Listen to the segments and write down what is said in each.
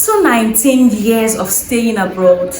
After 19 years of staying abroad,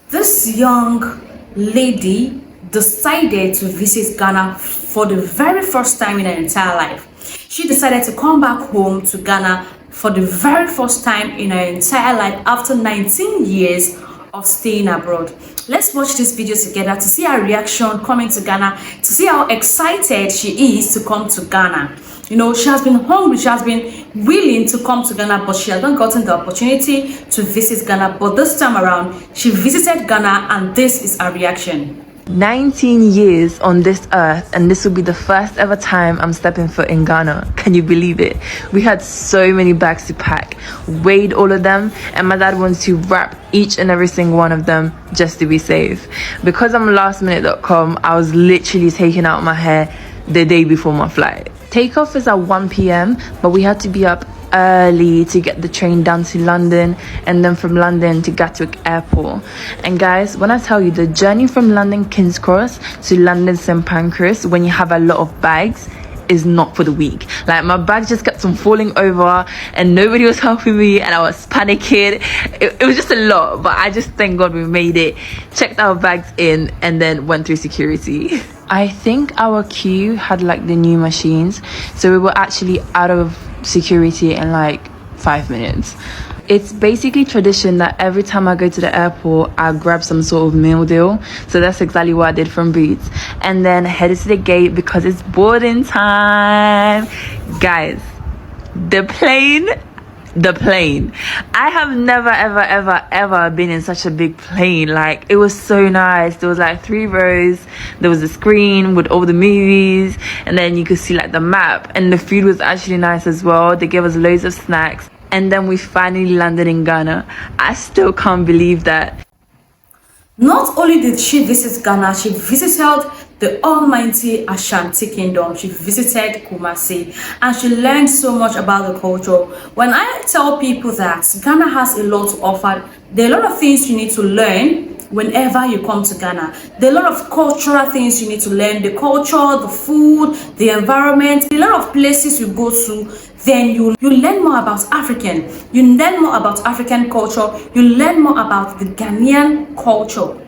this young lady decided to visit Ghana for the very first time in her entire life. She decided to come back home to Ghana for the very first time in her entire life after 19 years of staying abroad. Let's watch this video together to see her reaction coming to Ghana, to see how excited she is to come to Ghana. You know, she has been hungry, she has been willing to come to Ghana, but she has not gotten the opportunity to visit Ghana. But this time around, she visited Ghana, and this is her reaction. 19 years on this earth, and this will be the first ever time I'm stepping foot in Ghana. Can you believe it? We had so many bags to pack, weighed all of them, and my dad wants to wrap each and every single one of them just to be safe. Because I'm lastminute.com, I was literally taking out my hair the day before my flight. Takeoff is at 1 p.m, but we had to be up early to get the train down to London, and then from London to Gatwick Airport. And guys, when I tell you, the journey from London King's Cross to London St Pancras, when you have a lot of bags, is not for the weak. Like, my bags just kept on falling over and nobody was helping me, and I was panicking. It was just a lot, but I just thank God we made it, checked our bags in, and then went through security. I think our queue had like the new machines, so we were actually out of security in like 5 minutes. It's basically tradition that every time I go to the airport, I grab some sort of meal deal. So that's exactly what I did from Boots, and then headed to the gate because it's boarding time. Guys, the plane, I have never ever been in such a big plane. Like, it was so nice. There was like 3 rows, there was a screen with all the movies, and then you could see like the map, and the food was actually nice as well. They gave us loads of snacks, and then we finally landed in Ghana. I still can't believe that. Not only did she visit Ghana, she visited the almighty Asante Kingdom. She visited Kumasi, and she learned so much about the culture. When I tell people that Ghana has a lot to offer, there are a lot of things you need to learn whenever you come to Ghana. There are a lot of cultural things you need to learn: the culture, the food, the environment. There are a lot of places you go to, then you learn more about you learn more about African culture, you learn more about the Ghanaian culture.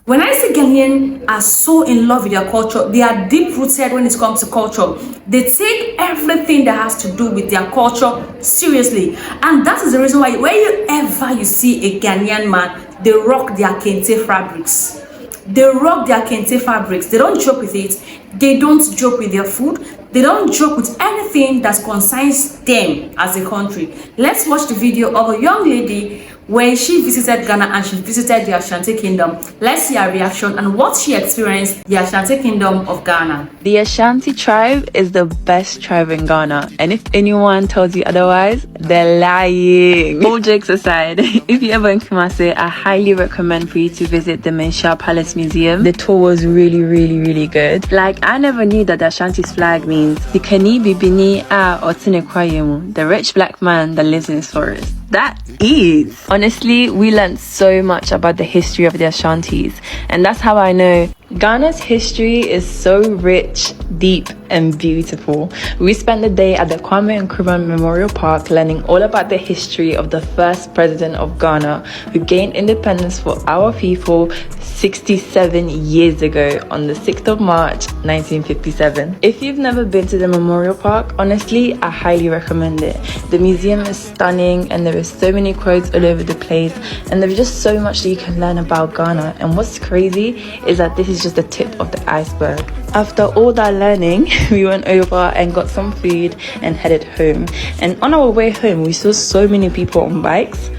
When I say Ghanaian are so in love with their culture, they are deep rooted when it comes to culture. They take everything that has to do with their culture seriously, and that is the reason why wherever you see a Ghanaian man, they rock their kente fabrics. They rock their kente fabrics. They don't joke with it. They don't joke with their food. They don't joke with anything that concerns them as a country. Let's watch the video of a young lady when she visited Ghana and she visited the Asante Kingdom. Let's see her reaction and what she experienced the Asante Kingdom of Ghana. The Ashanti tribe is the best tribe in Ghana, and if anyone tells you otherwise, they're lying. All jokes aside, if you're ever in Kumasi, I highly recommend for you to visit the Manhyia Palace Museum. The tour was really good. Like, I never knew that the Ashanti's flag means Dikani Bibini A Otine Kwayemu, the rich black man that lives in his forest. That is. Honestly, we learned so much about the history of the Ashantis, and that's how I know Ghana's history is so rich, deep, and beautiful. We spent the day at the Kwame Nkrumah Memorial Park learning all about the history of the first president of Ghana, who gained independence for our people 67 years ago on the 6th of March 1957. If you've never been to the Memorial Park, honestly, I highly recommend it. The museum is stunning, and there is so many quotes all over the place, and there's just so much that you can learn about Ghana. And what's crazy is that this is just the tip of the iceberg. After all that learning, we went over and got some food and headed home. And on our way home, we saw so many people on bikes.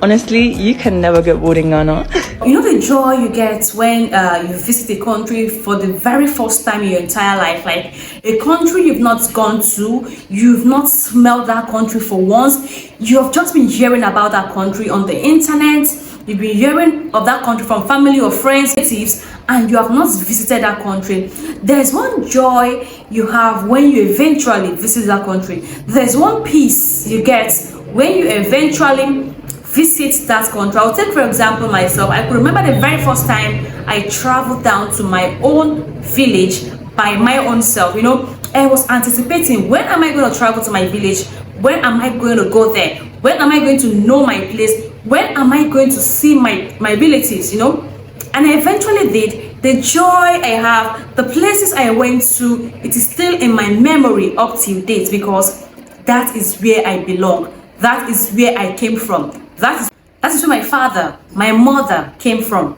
Honestly, you can never get bored in Ghana. You know the joy you get when you visit a country for the very first time in your entire life, like a country you've not gone to, you've not smelled that country for once, you have just been hearing about that country on the internet, you've been hearing of that country from family or friends, relatives, and you have not visited that country. There's one joy you have when you eventually visit that country. There's one peace you get when you eventually visit that country. I'll take for example myself. I could remember the very first time I traveled down to my own village by my own self. You know, I was anticipating, when am I going to travel to my village? When am I going to go there? When am I going to know my place? When am I going to see my relatives, And I eventually did. The joy I have, the places I went to, it is still in my memory up till date, because that is where I belong. That is where I came from. That is where my father, my mother came from.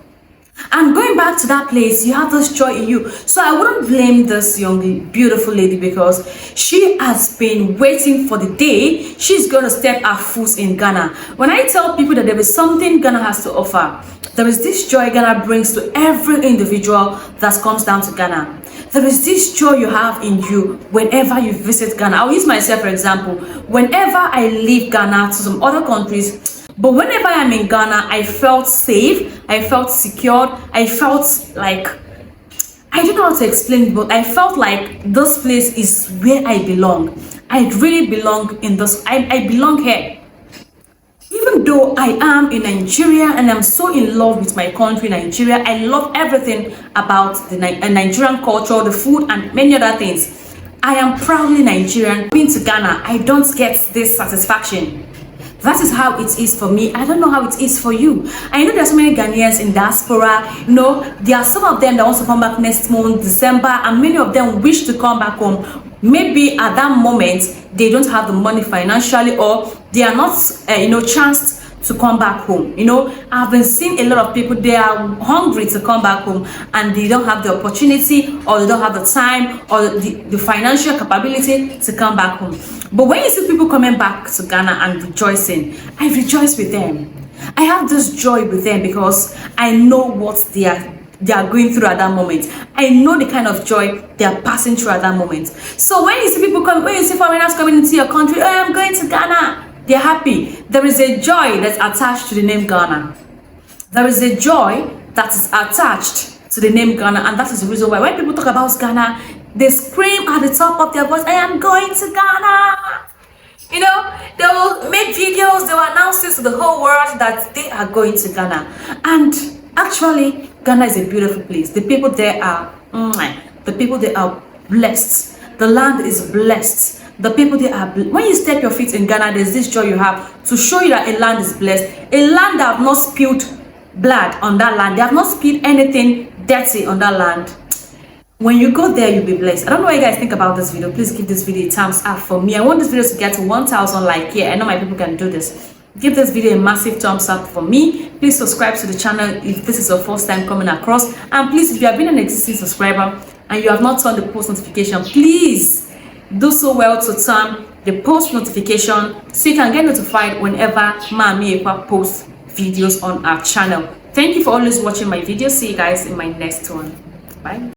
And going back to that place, you have this joy in you. So I wouldn't blame this young, beautiful lady, because she has been waiting for the day she's going to step her foot in Ghana. When I tell people that there is something Ghana has to offer, there is this joy Ghana brings to every individual that comes down to Ghana. There is this joy you have in you whenever you visit Ghana. I'll use myself for example. Whenever I leave Ghana to some other countries, but whenever I'm in Ghana, I felt safe, I felt secured, I felt like, I don't know how to explain it, but I felt like this place is where I belong. I really belong in this, I belong here. Even though I am in Nigeria and I'm so in love with my country, Nigeria, I love everything about the Nigerian culture, the food, and many other things. I am proudly Nigerian. Being to Ghana, I don't get this satisfaction. That is how it is for me. I don't know how it is for you. I know there are so many Ghanaians in diaspora. There are some of them that want to come back next month, December, and many of them wish to come back home. Maybe at that moment they don't have the money financially, or they are not, chanced to come back home. I've been seeing a lot of people, they are hungry to come back home and they don't have the opportunity, or they don't have the time, or the financial capability to come back home. But when you see people coming back to Ghana and rejoicing, I rejoice with them. I have this joy with them, because I know what they are going through at that moment. I know the kind of joy they are passing through at that moment. So when you see people come, when you see foreigners coming into your country, oh, I'm going to Ghana, they're happy. There is a joy that's attached to the name Ghana. There is a joy that is attached to the name Ghana, and that is the reason why when people talk about Ghana, they scream at the top of their voice, I am going to Ghana. They will make videos, they will announce this to the whole world that they are going to Ghana. And actually, Ghana is a beautiful place. The people there are blessed. The land is blessed. The people there are when you step your feet in Ghana, there's this joy you have to show you that a land is blessed. A land that have not spilled blood on that land. They have not spilled anything dirty on that land. When you go there, you'll be blessed. I don't know what you guys think about this video. Please give this video a thumbs up for me. I want this video to get to 1,000 likes. Yeah, I know my people can do this. Give this video a massive thumbs up for me. Please subscribe to the channel if this is your first time coming across. And please, if you have been an existing subscriber and you have not turned the post notification, please do so well to turn the post notification so you can get notified whenever Manhyia posts videos on our channel. Thank you for always watching my videos. See you guys in my next one. Bye.